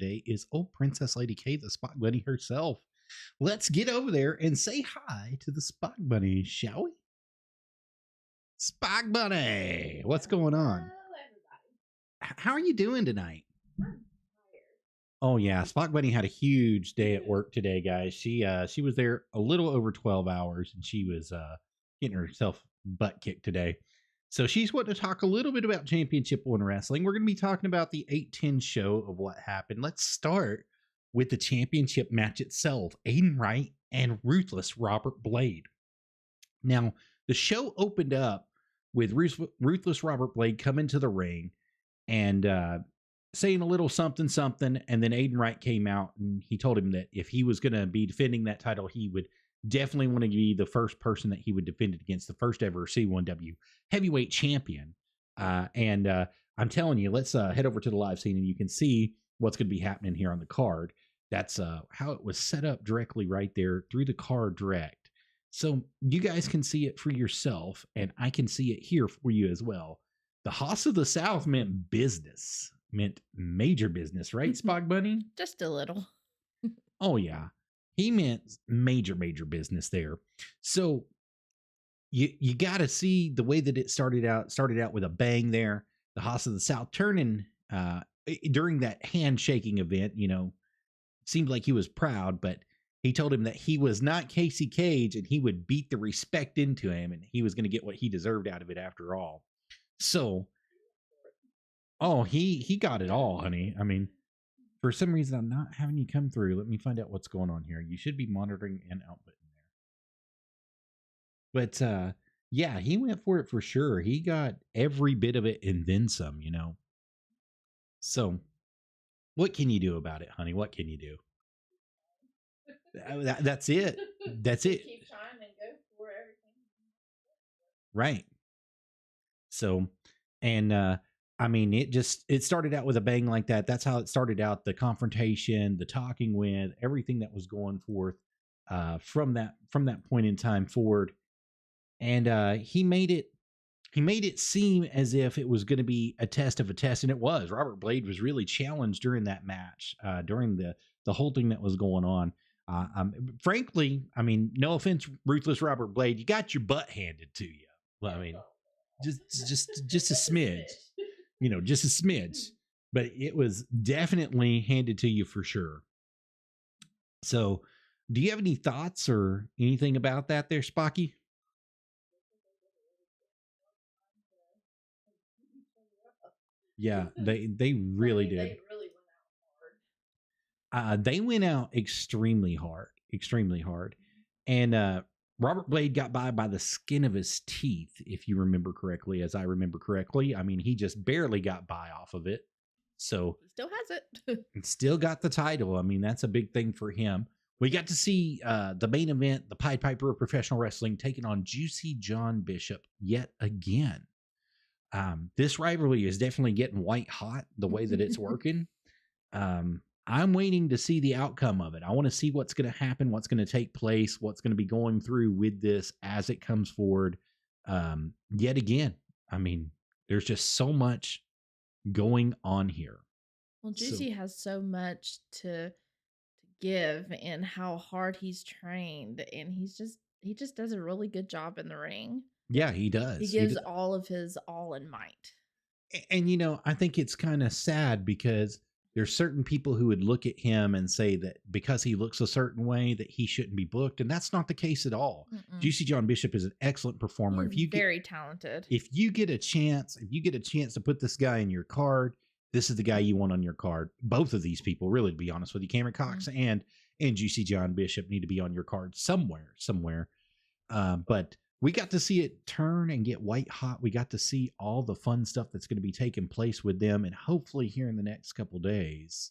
today is old Princess Lady K, the Spock Bunny herself. Let's get over there and say hi to the Spock Bunny, shall we? Spock Bunny, what's going on? Hello, How are you doing tonight? everybody. Oh yeah, Spock Bunny had a huge day at work today, guys. She was there a little over 12 hours, and she was getting herself butt kicked today. So she's wanting to talk a little bit about Championship One Wrestling. We're going to be talking about the 8-10 show of what happened. Let's start with the championship match itself. Aiden Wright and Ruthless Robert Blade. Now, the show opened up with Ruthless Robert Blade coming to the ring and saying a little something, and then Aiden Wright came out and he told him that if he was going to be defending that title, he would definitely want to be the first person that he would defend it against, the first ever C1W heavyweight champion. I'm telling you, let's head over to the live scene and you can see what's going to be happening here on the card. That's how it was set up directly right there through the card direct. So you guys can see it for yourself, and I can see it here for you as well. The Hoss of the South meant business, meant major business, right, Spock Bunny? Just a little. Oh, yeah. He meant major business there. So you got to see the way that it started out with a bang there. The Hoss of the South turning during that handshaking event, seemed like he was proud, but he told him that he was not Casey Cage and he would beat the respect into him and he was going to get what he deserved out of it after all. So, he got it all, honey. I mean, for some reason, I'm not having you come through. Let me find out what's going on here. You should be monitoring and output in there. But, yeah, he went for it for sure. He got every bit of it and then some, So, what can you do about it, honey? What can you do? That's it. That's it. Keep trying and go for everything. Right. So, and I mean, it started out with a bang like that. That's how it started out. The confrontation, the talking with, everything that was going forth from that point in time forward. And he made it seem as if it was going to be a test of a test, and it was. Robert Blade was really challenged during that match, during the whole thing that was going on. Frankly, I mean, no offense, Ruthless Robert Blade, you got your butt handed to you. Well, I mean, just a smidge, just a smidge, but it was definitely handed to you for sure. So, do you have any thoughts or anything about that there, Spocky? Yeah, they really did. They really went out hard. They went out extremely hard. And Robert Blade got by the skin of his teeth, if you remember correctly, as I remember correctly. I mean, he just barely got by off of it. So He still has it. and still got the title. I mean, that's a big thing for him. We got to see the main event, the Pied Piper of professional wrestling, taking on Juicy John Bishop yet again. This rivalry is definitely getting white hot the way that it's working. I'm waiting to see the outcome of it. I want to see what's going to happen, what's going to take place, what's going to be going through with this as it comes forward. Yet again, I mean, there's just so much going on here. Well, Juicy has so much to give and how hard he's trained, and he just does a really good job in the ring. Yeah, he does. He gives all of his all in might. And I think it's kind of sad because there's certain people who would look at him and say that because he looks a certain way that he shouldn't be booked, and that's not the case at all. Juicy John Bishop is an excellent performer. He's very talented. If you get a chance to put this guy in your card, this is the guy you want on your card. Both of these people, really, to be honest with you, Cameron Cox and Juicy John Bishop need to be on your card somewhere. But we got to see it turn and get white hot. We got to see all the fun stuff that's going to be taking place with them. And hopefully here in the next couple days,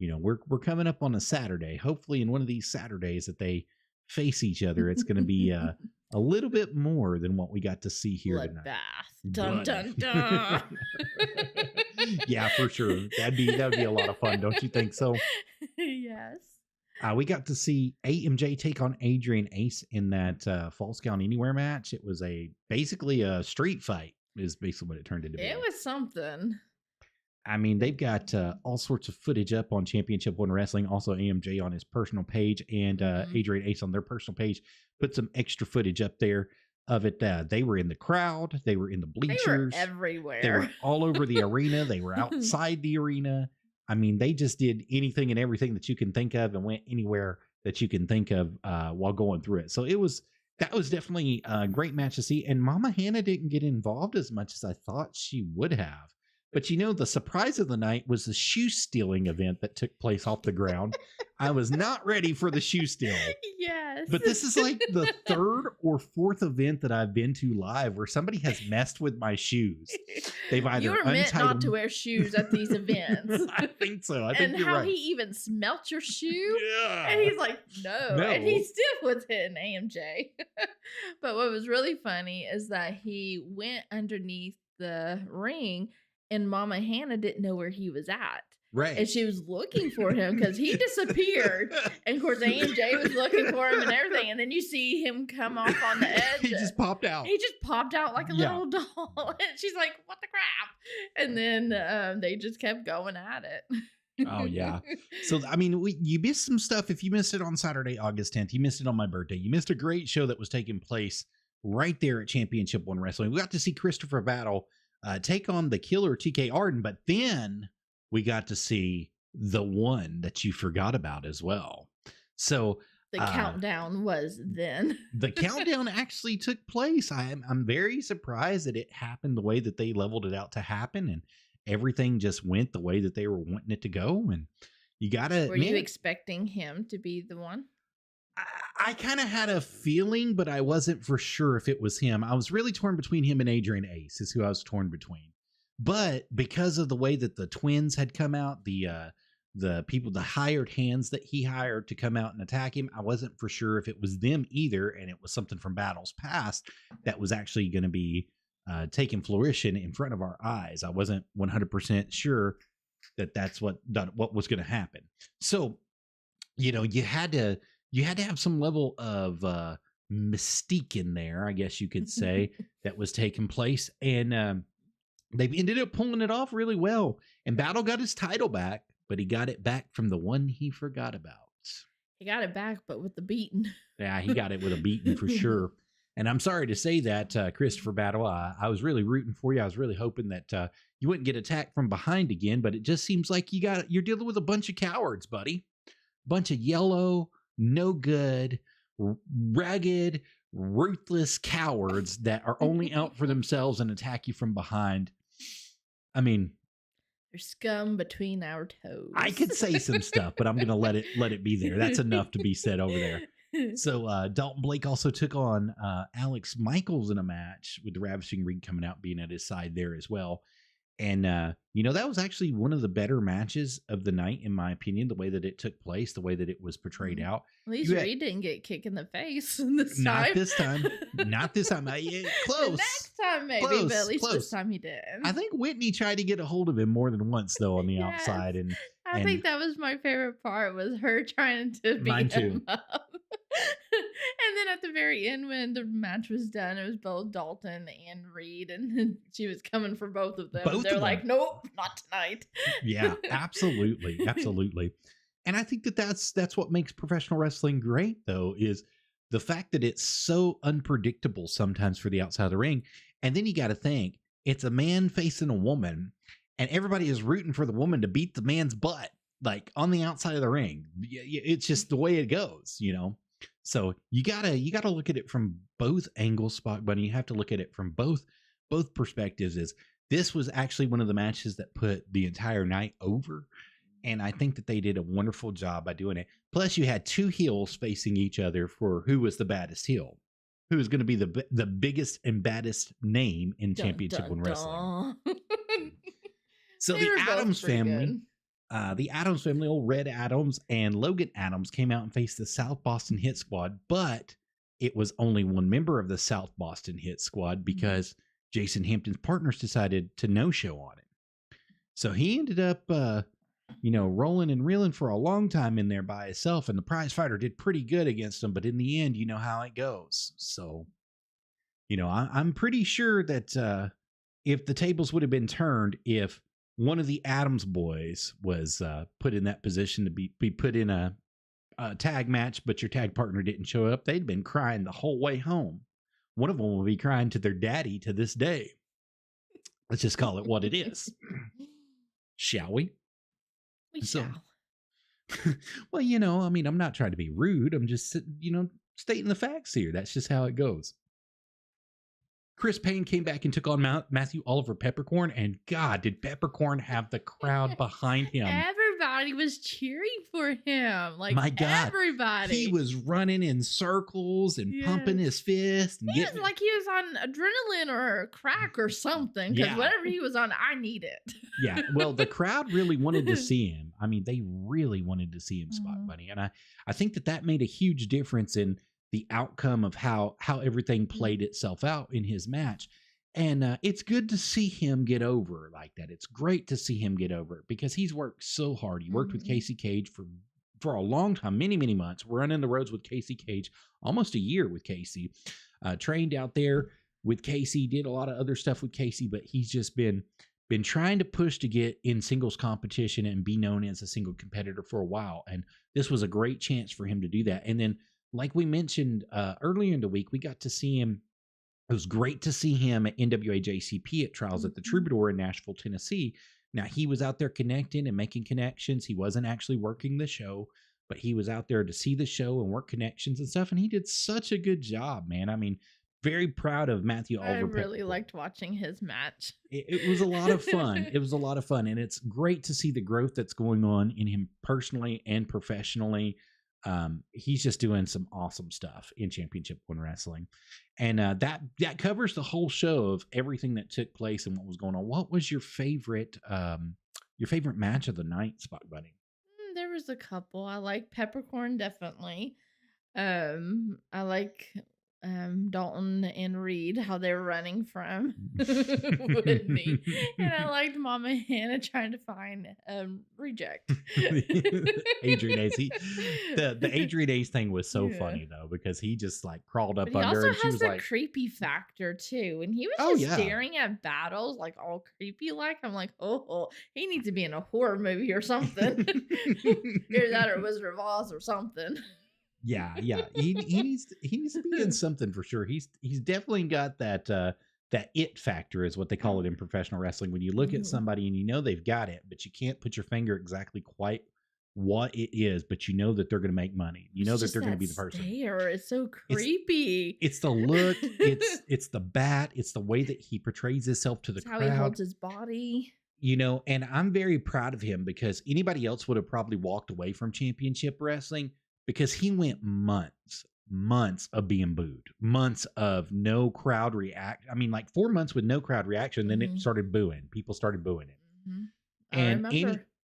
we're coming up on a Saturday. Hopefully in one of these Saturdays that they face each other, it's going to be a little bit more than what we got to see here tonight. Bloodbath. Dun, dun, dun. Yeah, for sure. That'd be a lot of fun. Don't you think so? Yes. We got to see AMJ take on Adrian Ace in that Falls Count Anywhere match. It was basically a street fight is basically what it turned into. It was something. I mean, they've got all sorts of footage up on Championship One Wrestling, also AMJ on his personal page, and Adrian Ace on their personal page. Put some extra footage up there of it. They were in the crowd, they were in the bleachers, They were everywhere. they were all over the arena, they were outside the arena. I mean, they just did anything and everything that you can think of and went anywhere that you can think of while going through it. So that was definitely a great match to see. And Mama Hannah didn't get involved as much as I thought she would have. But the surprise of the night was the shoe stealing event that took place off the ground. I was not ready for the shoe stealing. Yes. But this is like the third or fourth event that I've been to live where somebody has messed with my shoes. They've either you were meant not to wear shoes at these events. I think so. I think and you're how right. he even smelt your shoe. Yeah. And he's like, no. And he still was hitting AMJ. But what was really funny is that he went underneath the ring and Mama Hannah didn't know where he was at. Right. And she was looking for him because he disappeared. And of course, AMJ was looking for him and everything. And then you see him come off on the edge. He just popped out. He just popped out like a little doll. And she's like, what the crap? And then they just kept going at it. Oh, yeah. So, I mean, you missed some stuff. If you missed it on Saturday, August 10th, you missed it on my birthday. You missed a great show that was taking place right there at Championship One Wrestling. We got to see Christopher Battle take on the killer TK Arden, but then we got to see the one that you forgot about as well. So the countdown was then. The countdown actually took place. I'm very surprised that it happened the way that they leveled it out to happen, and everything just went the way that they were wanting it to go. And you gotta. Were you expecting him to be the one? I kind of had a feeling, but I wasn't for sure if it was him. I was really torn between him and Adrian Ace is who I was torn between. But because of the way that the twins had come out, the people, the hired hands that he hired to come out and attack him, I wasn't for sure if it was them either. And it was something from battles past that was actually going to be taking fruition in front of our eyes. I wasn't 100% sure that that's what was going to happen. So, you had to have some level of mystique in there, I guess you could say, that was taking place. And they ended up pulling it off really well. And Battle got his title back, but he got it back from the one he forgot about. He got it back, but with the beating. Yeah, he got it with a beating for sure. And I'm sorry to say that, Christopher Battle, I was really rooting for you. I was really hoping that you wouldn't get attacked from behind again, but it just seems like you're dealing with a bunch of cowards, buddy. Bunch of yellow, no good, ragged, ruthless cowards that are only out for themselves and attack you from behind. I mean, there's scum between our toes. I could say some stuff, but I'm going to let it be there. That's enough to be said over there. So Dalton Blake also took on Alex Michaels in a match with the Ravishing Reed coming out, being at his side there as well. And, that was actually one of the better matches of the night, in my opinion, the way that it took place, the way that it was portrayed out. At least Reed didn't get kicked in the face this time. Not this time. Not this time. Close. The next time, maybe, close, but at least close. this time he did. I think Whitney tried to get a hold of him more than once, though, on the outside. And I think that was my favorite part, was her trying to beat him up. And then at the very end, when the match was done, it was both Dalton and Reed, and she was coming for both of them. They're like, nope, not tonight. Yeah, absolutely. Absolutely. And I think that's what makes professional wrestling great, though, is the fact that it's so unpredictable sometimes for the outside of the ring. And then you got to think, it's a man facing a woman, and everybody is rooting for the woman to beat the man's butt, like on the outside of the ring. It's just the way it goes, So you gotta look at it from both angles, Spock Bunny. You have to look at it from both perspectives. This was actually one of the matches that put the entire night over, and I think that they did a wonderful job by doing it. Plus, you had two heels facing each other for who was the baddest heel, who is going to be the biggest and baddest name in Championship One Wrestling. So the Addams family. The Addams family, old Red Adams and Logan Adams, came out and faced the South Boston Hit Squad, but it was only one member of the South Boston Hit Squad because Jason Hampton's partners decided to no-show on it. So he ended up, rolling and reeling for a long time in there by himself, and the prize fighter did pretty good against him, but in the end, you know how it goes. So, I'm pretty sure that if the tables would have been turned, if one of the Adams boys was put in that position to be put in a tag match, but your tag partner didn't show up, they'd been crying the whole way home. One of them will be crying to their daddy to this day. Let's just call it what it is. Shall we? We shall. Well, I mean, I'm not trying to be rude. I'm just, stating the facts here. That's just how it goes. Chris Payne came back and took on Matthew Oliver Peppercorn, and God, did Peppercorn have the crowd behind him. Everybody was cheering for him. Like, my God, everybody. He was running in circles and pumping his fist. And he was like he was on adrenaline or crack or something, because whatever he was on, I need it. Yeah, well, the crowd really wanted to see him. I mean, they really wanted to see him, Spock Bunny. And I think that made a huge difference in the outcome of how everything played itself out in his match. And it's good to see him get over like that. It's great to see him get over it because he's worked so hard. He worked with Casey Cage for a long time, many, many months. We're running the roads with Casey Cage, almost a year with Casey. Trained out there with Casey, did a lot of other stuff with Casey, but he's just been trying to push to get in singles competition and be known as a single competitor for a while. And this was a great chance for him to do that. And then, like we mentioned earlier in the week, we got to see him. It was great to see him at NWA JCP at Trials at the Troubadour in Nashville, Tennessee. Now, he was out there connecting and making connections. He wasn't actually working the show, but he was out there to see the show and work connections and stuff. And he did such a good job, man. I mean, very proud of Matthew Oliver. I really liked watching his match. It was a lot of fun. It was a lot of fun. And it's great to see the growth that's going on in him personally and professionally. He's just doing some awesome stuff in Championship One Wrestling. And that covers the whole show of everything that took place and what was going on. What was your favorite match of the night, Spock Bunny? There was a couple. I like Peppercorn, definitely. I like Dalton and Reed, how they were running from Whitney. And I liked Mama Hannah trying to find Reject. Adrian Ace. The Adrian Ace thing was so funny though, because he just like crawled up under her and she was like creepy factor too. And he was just staring at battles like all creepy like. I'm like, oh, he needs to be in a horror movie or something. Either that or Wizard of Oz or something. Yeah. He needs to be in something for sure. He's definitely got that it factor is what they call it in professional wrestling. When you look at somebody and you know they've got it, but you can't put your finger exactly quite what it is, but you know that they're going to make money. You know that they're going to be the person. It's so creepy. It's the look. It's the bat. It's the way that he portrays himself to the crowd. How he holds his body. And I'm very proud of him because anybody else would have probably walked away from championship wrestling. Because he went months of being booed, months of no crowd react. I mean, like 4 months with no crowd reaction. Then it started booing. People started booing it. And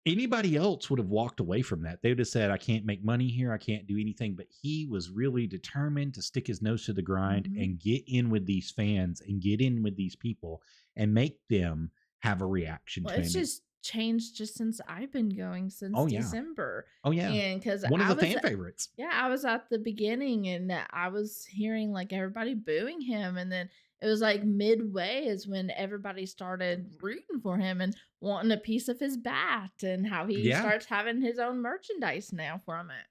anybody else would have walked away from that. They would have said, I can't make money here. I can't do anything. But he was really determined to stick his nose to the grind and get in with these fans and get in with these people and make them have a reaction to him. It's just changed just since I've been going since December. And because one of the fan favorites. I was at the beginning and I was hearing like everybody booing him, and then it was like midway is when everybody started rooting for him and wanting a piece of his bat, and how he starts having his own merchandise now from it.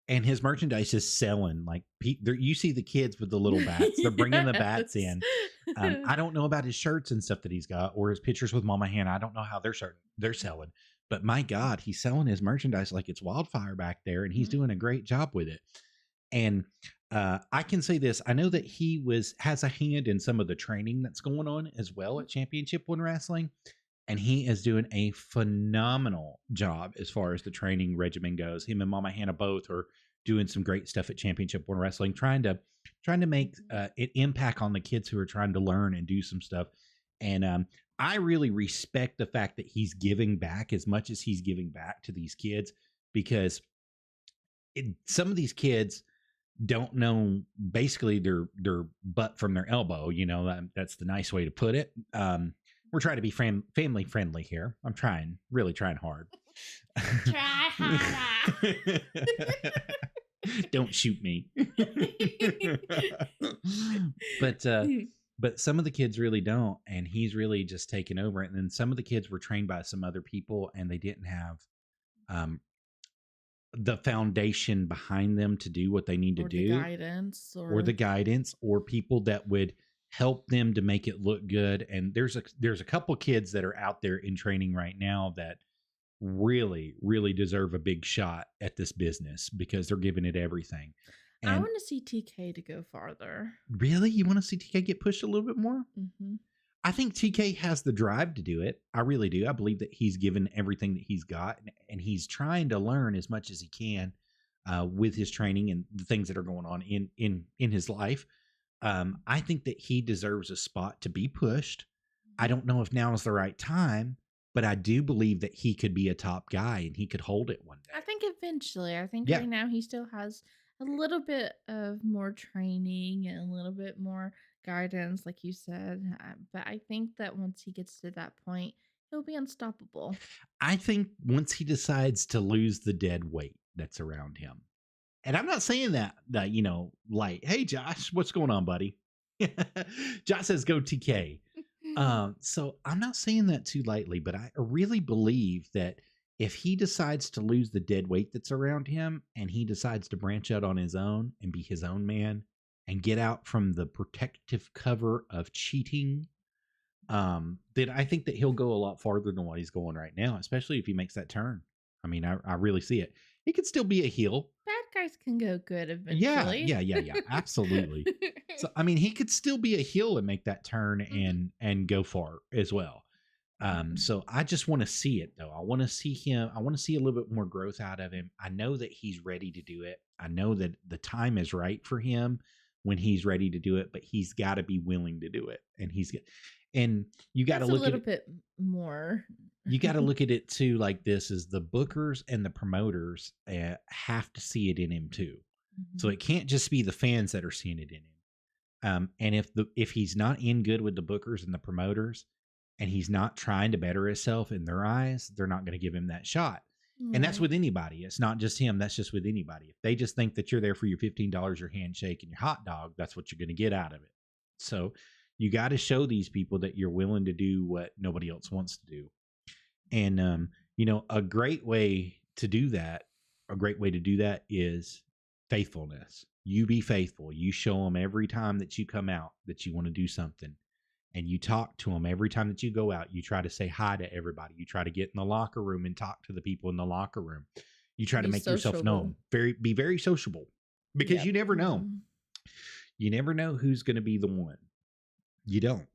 And his merchandise is selling. Like you see the kids with the little bats. They're bringing the bats in. I don't know about his shirts and stuff that he's got, or his pictures with Mama Hannah. I don't know how they're selling. But my God, he's selling his merchandise like it's wildfire back there, and he's doing a great job with it. And I can say this: I know that he has a hand in some of the training that's going on as well at Championship One Wrestling. And he is doing a phenomenal job as far as the training regimen goes. Him and Mama Hannah both are doing some great stuff at Championship One Wrestling, trying to make an impact on the kids who are trying to learn and do some stuff. And I really respect the fact that he's giving back as much as he's giving back to these kids, because some of these kids don't know basically their butt from their elbow. That's the nice way to put it. We're trying to be family friendly here. I'm really trying hard. Try harder. Don't shoot me. But but some of the kids really don't, and he's really just taken over. And then some of the kids were trained by some other people, and they didn't have um, the foundation behind them to do what they need to do, or the guidance, or people that would help them to make it look good. And there's a couple kids that are out there in training right now that really deserve a big shot at this business because they're giving it everything. And I want to see TK to go farther. Really? You want to see TK get pushed a little bit more? Mm-hmm. I think TK has the drive to do it. I really do. I believe that he's given everything that he's got, and he's trying to learn as much as he can with his training and the things that are going on in his life. I think that he deserves a spot to be pushed. I don't know if now is the right time, but I do believe that he could be a top guy and he could hold it one day. I think eventually. I think right now he still has a little bit of more training and a little bit more guidance, like you said. But I think that once he gets to that point, he'll be unstoppable. I think once he decides to lose the dead weight that's around him, and I'm not saying that light. Hey, Josh, what's going on, buddy? Josh says go TK. So I'm not saying that too lightly, but I really believe that if he decides to lose the dead weight that's around him and he decides to branch out on his own and be his own man and get out from the protective cover of cheating, then I think that he'll go a lot farther than what he's going right now, especially if he makes that turn. I mean, I really see it. He could still be a heel. Bad guys can go good eventually. Yeah. Absolutely. So, I mean, he could still be a heel and make that turn and go far as well. So I just want to see it though. I want to see him. I want to see a little bit more growth out of him. I know that he's ready to do it. I know that the time is right for him when he's ready to do it, but he's got to be willing to do it. And you got to look a little bit more. You got to look at it too like this: is the bookers and the promoters have to see it in him too. Mm-hmm. So it can't just be the fans that are seeing it in him. And if he's not in good with the bookers and the promoters, and he's not trying to better himself in their eyes, they're not going to give him that shot. Right. And that's with anybody. It's not just him. That's just with anybody. If they just think that you're there for your $15, your handshake, and your hot dog, that's what you're going to get out of it. So you got to show these people that you're willing to do what nobody else wants to do. And, a great way to do that is faithfulness. You be faithful. You show them every time that you come out that you want to do something. And you talk to them every time that you go out. You try to say hi to everybody. You try to get in the locker room and talk to the people in the locker room. You try to make yourself known. Be very sociable, because you never know. You never know who's going to be the one. You don't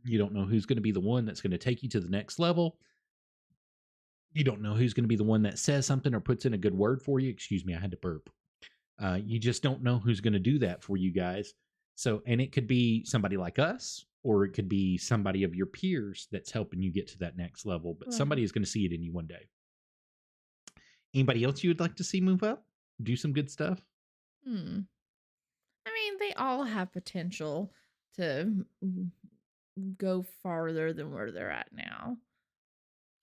know who's going to be the one that's going to take you to the next level. You don't know who's going to be the one that says something or puts in a good word for you. Excuse me, I had to burp. You just don't know who's going to do that for you guys. So, and it could be somebody like us, or it could be somebody of your peers that's helping you get to that next level. But somebody is going to see it in you one day. Anybody else you would like to see move up? Do some good stuff? I mean, they all have potential to go farther than where they're at now.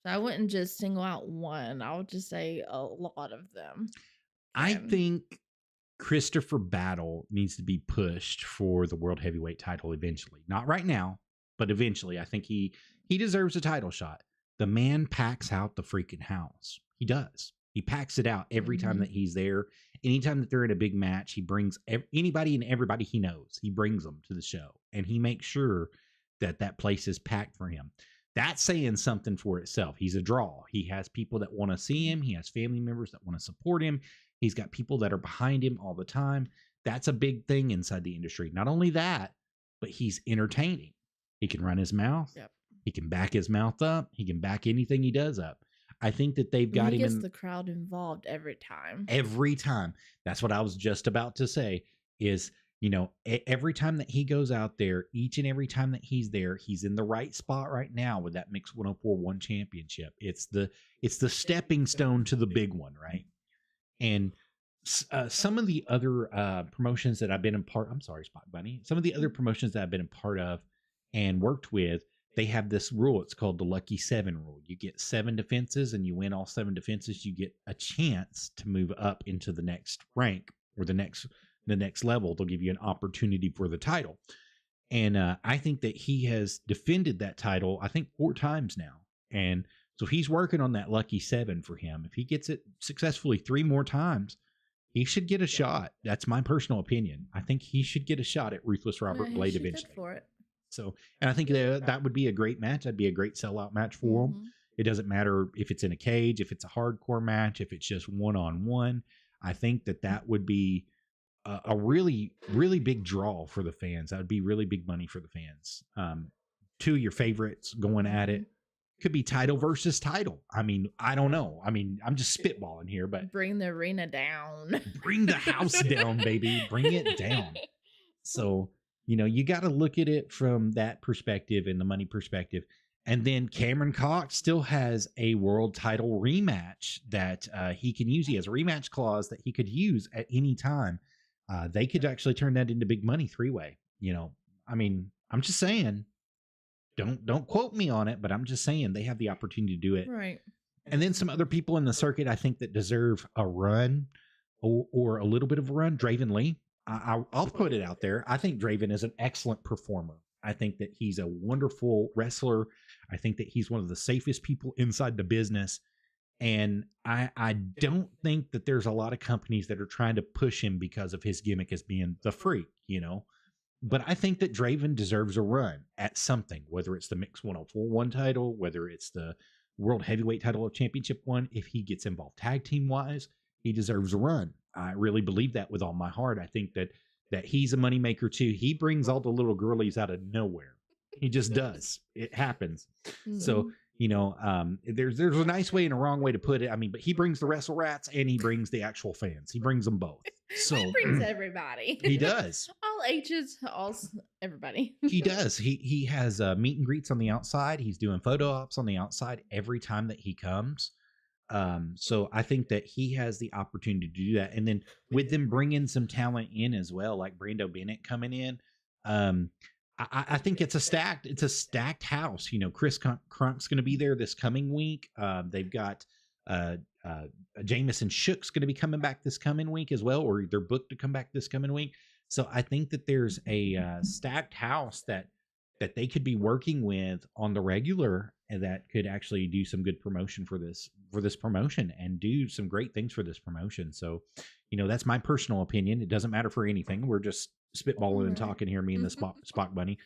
So I wouldn't just single out one. I would just say a lot of them. I think Christopher Battle needs to be pushed for the world heavyweight title eventually. Not right now, but eventually. I think he deserves a title shot. The man packs out the freaking house. He does. He packs it out every time that he's there. Anytime that they're in a big match, he brings anybody and everybody he knows. He brings them to the show, and he makes sure that place is packed for him. That's saying something for itself. He's a draw. He has people that want to see him. He has family members that want to support him. He's got people that are behind him all the time. That's a big thing inside the industry. Not only that, but he's entertaining. He can run his mouth. Yep. He can back his mouth up. He can back anything he does up. I think that they've got him in the crowd involved every time. Every time. That's what I was just about to say is, every time that he goes out there, each and every time that he's there, he's in the right spot right now with that Mixed 104-1 championship. It's the stepping stone to the big one, right? And some of the other promotions that I've been in part, I'm sorry, Spock Bunny. Some of the other promotions that I've been a part of and worked with, they have this rule. It's called the Lucky 7 rule. You get 7 defenses, and you win all 7 defenses. You get a chance to move up into the next rank or the next level. They'll give you an opportunity for the title. And I think that he has defended that title, I think 4 times now. And so he's working on that lucky 7 for him. If he gets it successfully 3 more times, he should get a shot. That's my personal opinion. I think he should get a shot at Ruthless Robert Blade eventually. For it. So, and I think that would be a great match. That'd be a great sellout match for him. It doesn't matter if it's in a cage, if it's a hardcore match, if it's just one-on-one. I think that would be a really, really big draw for the fans. That would be really big money for the fans. 2 of your favorites going at it. Could be title versus title. I mean, I don't know. I mean, I'm just spitballing here, but bring the arena down. Bring the house down, baby. Bring it down. So, you got to look at it from that perspective and the money perspective. And then Cameron Cox still has a world title rematch that he can use. He has a rematch clause that he could use at any time. They could actually turn that into big money 3-way. I mean, I'm just saying. Don't quote me on it, but I'm just saying they have the opportunity to do it. Right. And then some other people in the circuit, I think, that deserve a run or a little bit of a run. Draven Lee. I'll put it out there. I think Draven is an excellent performer. I think that he's a wonderful wrestler. I think that he's one of the safest people inside the business. And I don't think that there's a lot of companies that are trying to push him because of his gimmick as being the freak, But I think that Draven deserves a run at something, whether it's the Mix 104-1 title, whether it's the World Heavyweight title of Championship 1. If he gets involved tag team wise, he deserves a run. I really believe that with all my heart. I think that he's a moneymaker too. He brings all the little girlies out of nowhere. He just does. It happens. So, there's a nice way and a wrong way to put it. I mean, but he brings the wrestle rats and he brings the actual fans. He brings them both. So he brings everybody. He does. All ages, everybody. He does. He has meet and greets on the outside. He's doing photo ops on the outside every time that he comes. So I think that he has the opportunity to do that. And then with them bringing some talent in as well, like Brando Bennett coming in, I think it's a stacked house. Chris Crunk's going to be there this coming week. They've got Jameson Shook's going to be coming back this coming week as well, or they're booked to come back this coming week. So I think that there's a stacked house that they could be working with on the regular, and that could actually do some good promotion for this promotion and do some great things for this promotion. So, that's my personal opinion. It doesn't matter for anything. We're just spitballing and talking here, me and the Spock Bunny.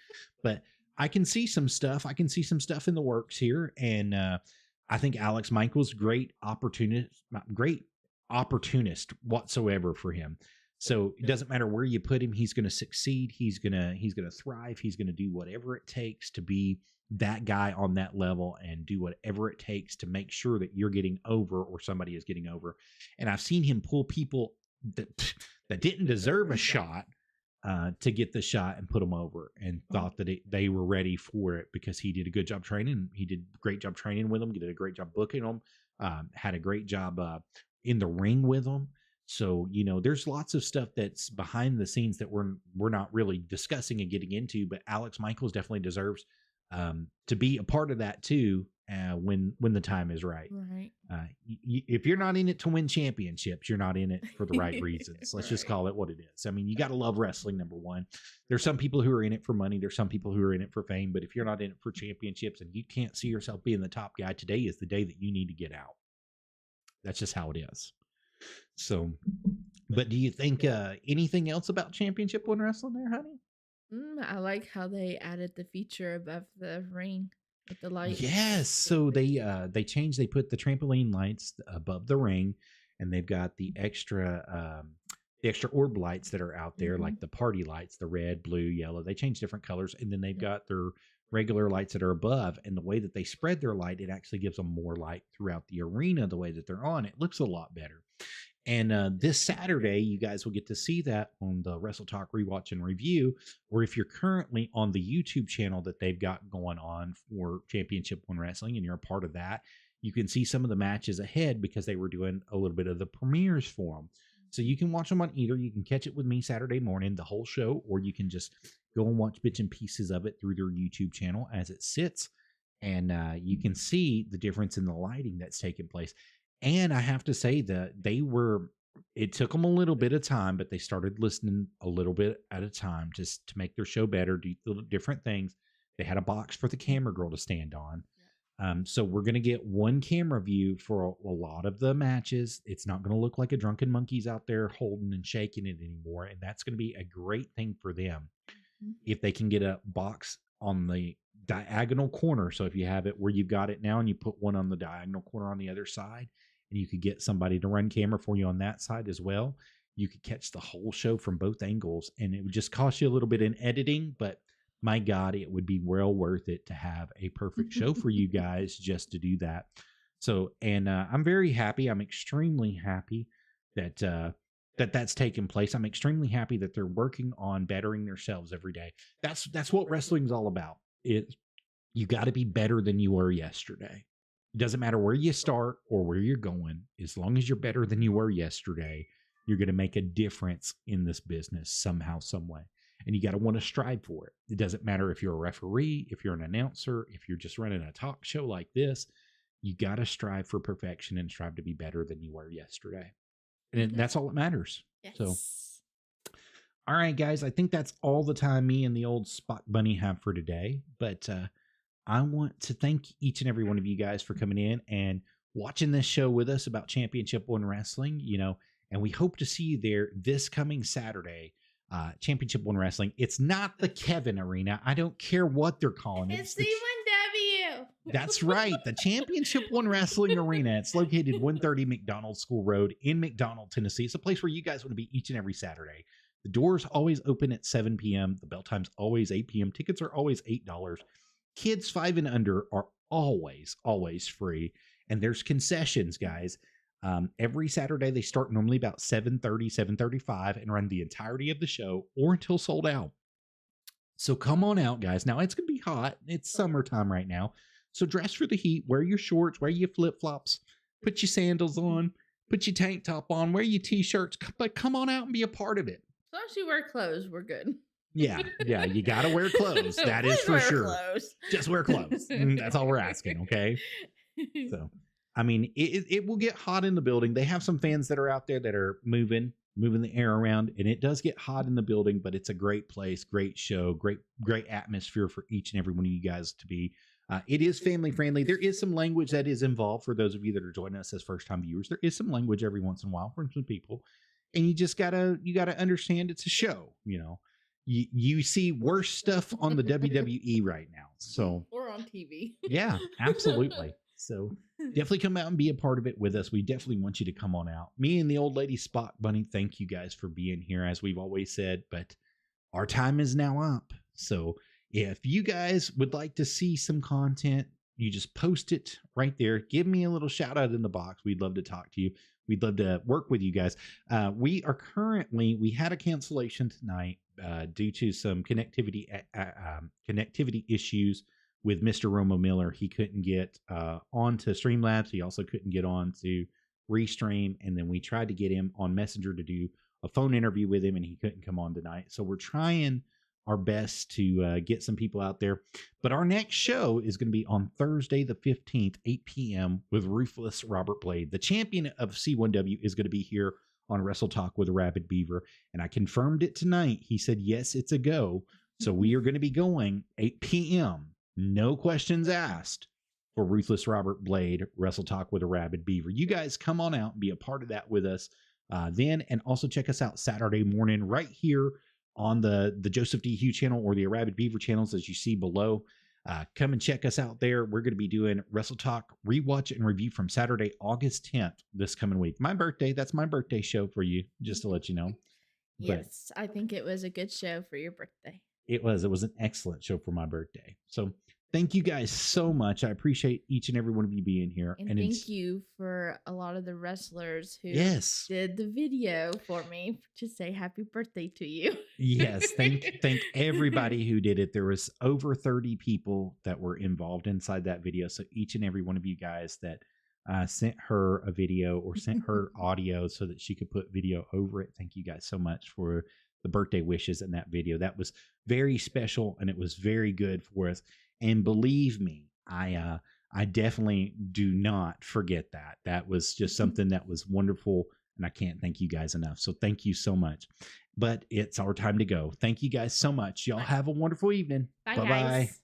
But I can see some stuff. I can see some stuff in the works here, and I think Alex Michaels great opportunist whatsoever for him. So it doesn't matter where you put him, he's going to succeed. He's going to thrive. He's going to do whatever it takes to be that guy on that level and do whatever it takes to make sure that you're getting over or somebody is getting over. And I've seen him pull people that didn't deserve a shot to get the shot and put them over, and thought that they were ready for it because he did a good job training. He did a great job training with them. He did a great job booking them. Had a great job in the ring with them. So, there's lots of stuff that's behind the scenes that we're not really discussing and getting into, but Alex Michaels definitely deserves to be a part of that too when the time is right. Right. If you're not in it to win championships, you're not in it for the right reasons. Let's just call it what it is. I mean, you got to love wrestling, number one. There's some people who are in it for money. There's some people who are in it for fame. But if you're not in it for championships and you can't see yourself being the top guy, today is the day that you need to get out. That's just how it is. So, but do you think anything else about Championship One Wrestling there, honey? I like how they added the feature above the ring with the lights. Yes, so they changed. They put the trampoline lights above the ring, and they've got the extra orb lights that are out there, like the party lights, the red, blue, yellow. They change different colors, and then they've got their regular lights that are above. And the way that they spread their light, it actually gives them more light throughout the arena. The way that they're on, it looks a lot better. And this Saturday, you guys will get to see that on the Wrestle Talk Rewatch and Review, or if you're currently on the YouTube channel that they've got going on for Championship One Wrestling and you're a part of that, you can see some of the matches ahead because they were doing a little bit of the premieres for them. So you can watch them on either. You can catch it with me Saturday morning, the whole show, or you can just go and watch bits and pieces of it through their YouTube channel as it sits. And you can see the difference in the lighting that's taking place. And I have to say that they were It took them a little bit of time, but they started listening a little bit at a time just to make their show better, do little different things. They had a box for the camera girl to stand on. So we're going to get one camera view for a lot of the matches. It's not going to look like a drunken monkey's out there holding and shaking it anymore. And that's going to be a great thing for them. If they can get a box on the diagonal corner. So if you have it where you've got it now and you put one on the diagonal corner on the other side, and you could get somebody to run camera for you on that side as well, you could catch the whole show from both angles, and it would just cost you a little bit in editing, but my God, it would be well worth it to have a perfect show for you guys just to do that. So, and I'm very happy. I'm extremely happy that that's taken place. I'm extremely happy that they're working on bettering themselves every day. That's what wrestling's all about. You got to be better than you were yesterday. It doesn't matter where you start or where you're going. As long as you're better than you were yesterday, you're going to make a difference in this business somehow, some way. And you got to want to strive for it. It doesn't matter if you're a referee, if you're an announcer, if you're just running a talk show like this, you got to strive for perfection and strive to be better than you were yesterday. And that's all that matters. Yes. So, all right, guys, I think that's all the time me and the old Spock Bunny have for today. But I want to thank each and every one of you guys for coming in and watching this show with us about Championship One Wrestling, and we hope to see you there this coming Saturday. Championship One Wrestling. It's not the Kevin Arena. I don't care what they're calling it. It's C1w. That's right. The Championship One Wrestling Arena. It's located 130 McDonald School Road in McDonald, Tennessee. It's a place where you guys want to be each and every Saturday. The doors always open at 7 p.m. The bell time's always 8 p.m. Tickets are always $8. Kids 5 and under are always free. And there's concessions, guys. Every Saturday, they start normally about 7:30, 7:35 and run the entirety of the show or until sold out. So come on out, guys. Now, it's going to be hot. It's summertime right now. So dress for the heat. Wear your shorts. Wear your flip-flops. Put your sandals on. Put your tank top on. Wear your T-shirts. But come on out and be a part of it. As long as you wear clothes, we're good. Yeah. You got to wear clothes. That is for sure. Clothes. Just wear clothes. That's all we're asking, okay? So, I mean, it will get hot in the building. They have some fans that are out there that are moving the air around, and it does get hot in the building, but it's a great place, great show, great atmosphere for each and every one of you guys to be. It is family friendly. There is some language that is involved for those of you that are joining us as first time viewers. There is some language every once in a while from some people, and you gotta understand it's a show. You see worse stuff on the WWE right now, so or on TV. Yeah, absolutely. So definitely come out and be a part of it with us. We definitely want you to come on out. Me and the old lady Spock Bunny, thank you guys for being here, as we've always said, but our time is now up. So if you guys would like to see some content, you just post it right there. Give me a little shout out in the box. We'd love to talk to you. We'd love to work with you guys. We had a cancellation tonight due to some connectivity issues with Mr. Romo Miller. He couldn't get onto Streamlabs. He also couldn't get on to Restream. And then we tried to get him on Messenger to do a phone interview with him, and he couldn't come on tonight. So we're trying our best to get some people out there. But our next show is going to be on Thursday the 15th, 8 p.m. with Ruthless Robert Blade. The champion of C1W is going to be here on Wrestle Talk with Arabbidb3aver. And I confirmed it tonight. He said, yes, it's a go. So we are going to be going 8 p.m. No questions asked for Ruthless Robert Blade, Wrestle Talk with Arabbidb3aver. You guys come on out and be a part of that with us then. And also check us out Saturday morning right here on the Joseph D. Hugh channel or the Arabbidb3aver channels, as you see below. Come and check us out there. We're going to be doing Wrestle Talk rewatch and review from Saturday, August 10th this coming week. My birthday. That's my birthday show for you, just to let you know. Yes, I think it was a good show for your birthday. It was an excellent show for my birthday. So thank you guys so much. I appreciate each and every one of you being here. And thank you for a lot of the wrestlers who did the video for me to say happy birthday to you. Yes. Thank everybody who did it. There was over 30 people that were involved inside that video. So each and every one of you guys that sent her a video or sent her audio so that she could put video over it. Thank you guys so much for the birthday wishes in that video. That was very special, and it was very good for us. And believe me, I definitely do not forget that. That was just something that was wonderful And I can't thank you guys enough. So thank you so much. But it's our time to go. Thank you guys so much. Y'all have a wonderful evening. Bye, Bye-bye. guys.